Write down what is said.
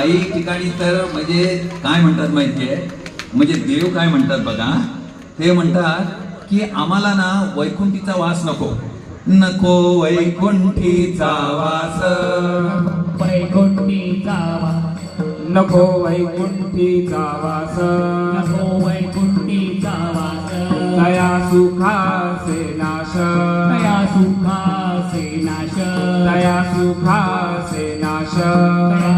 काही ठिकाणी तर म्हणजे काय म्हणतात माहितीये, म्हणजे देव काय म्हणतात बघा, ते म्हणतात की आम्हाला ना वैकुंठीचा वास नको, नको वैकुंठीचा वास, वैकुंठीचा वास, नको वैकुंठीचा वास, नको वैकुंठीचा वास, दया सुखाचे नाश, दया सुखाचे नाश, दया सुखाचे नाश, दया